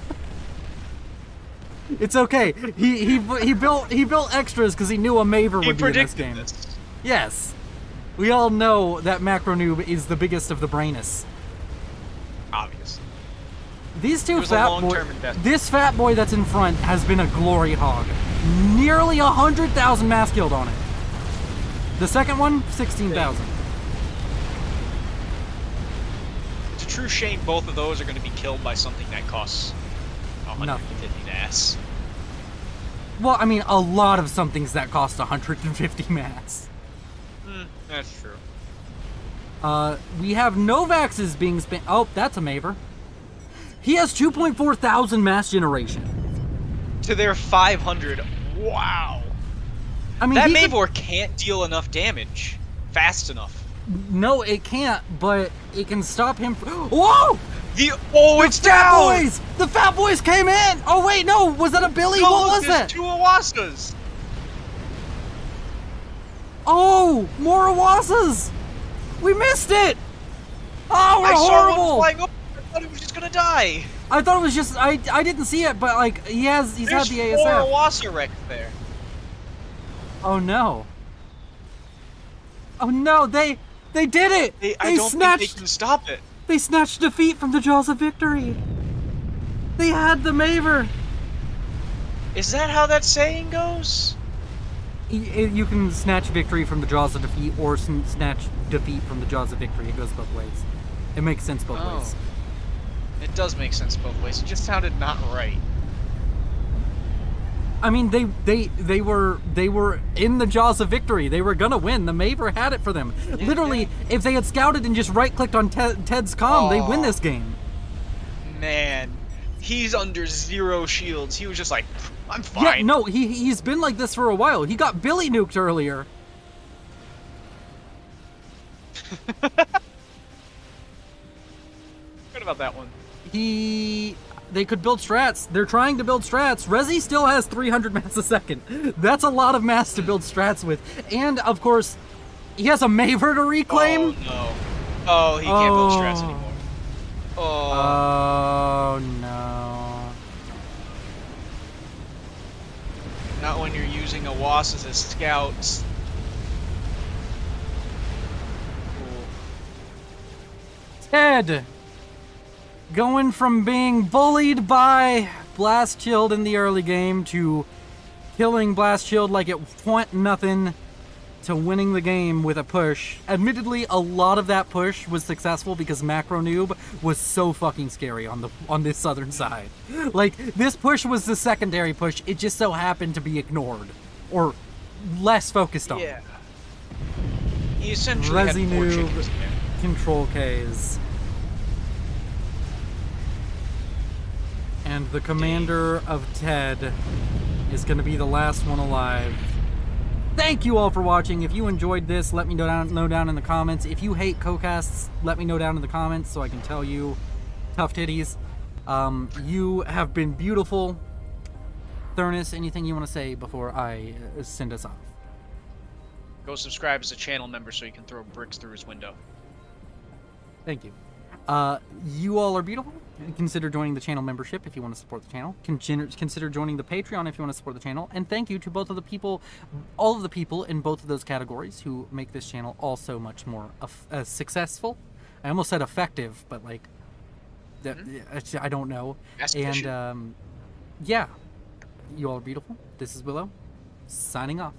It's okay. He built extras because he knew a Maver would be in this game. This. Yes. We all know that Macro Noob is the biggest of the brainus. Obviously. These two fat boys. This fat boy that's in front has been a glory hog. Nearly 100,000 mass killed on it. The second one, 16,000. It's a true shame both of those are going to be killed by something that costs 150 mass. Well, I mean, a lot of somethings that cost 150 mass. That's true. We have Novaxes being spent. Oh, that's a Maver. He has 2.4 thousand mass generation. To their 500. Wow. I mean, that Mavor can't deal enough damage fast enough. No, it can't, but it can stop him. Whoa! It's down! Boys! The fat boys came in! Oh, wait, no! Was that a Billy? No, what was that? 2 Awasas! Oh! More Awasas! We missed it! Oh, we're horrible! I saw one flying up. I thought he was just gonna die. I thought it was just... I didn't see it, but, like, he's had the ASF. There's 4 Awasa wrecks there. Oh, no. Oh, no, they did it! I don't think they can stop it. They snatched defeat from the jaws of victory. They had the Maver. Is that how that saying goes? You can snatch victory from the jaws of defeat or snatch defeat from the jaws of victory. It goes both ways. It makes sense both ways. It does make sense both ways. It just sounded not right. I mean, they were in the jaws of victory. They were gonna win. The Maver had it for them. Yeah, literally, if they had scouted and just right-clicked on Ted's comm, they win this game. Man, he's under 0 shields. He was just like, I'm fine. Yeah, no, he's been like this for a while. He got Billy nuked earlier. Good about that one. They could build strats. They're trying to build strats. Rezi still has 300 mass a second. That's a lot of mass to build strats with. And, of course, he has a Maver to reclaim. Oh, no. Oh, he can't build strats anymore. Oh, no. Not when you're using a Was as a scout. Ted! Going from being bullied by Blast Shield in the early game to killing Blast Shield like it went nothing to winning the game with a push. Admittedly, a lot of that push was successful because Macro Noob was so fucking scary on this southern side. Like, this push was the secondary push. It just so happened to be ignored. Or less focused on. Yeah. He essentially had Rezi 4 Noob, chickens there. Control Ks. And the commander of Ted is going to be the last one alive. Thank you all for watching. If you enjoyed this, let me know down in the comments. If you hate co-casts, let me know down in the comments so I can tell you. Tough titties. You have been beautiful. Thurnis, anything you want to say before I send us off? Go subscribe as a channel member so you can throw bricks through his window. Thank you. You all are beautiful. Consider joining the channel membership if you want to support the channel. Consider joining the Patreon if you want to support the channel. And thank you to both of the people, all of the people in both of those categories who make this channel all so much more successful. I almost said effective, but like, I don't know. And yeah, you all are beautiful. This is Willow, signing off.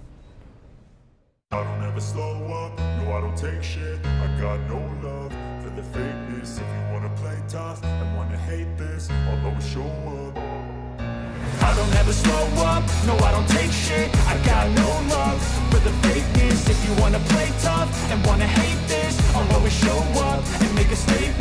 I don't ever slow up, no I don't take shit. I got no love for the fakeness. If you wanna play tough and wanna hate this, I'll always show up. I don't ever slow up, no I don't take shit. I got no love for the fakeness. If you wanna play tough and wanna hate this, I'll always show up and make a statement.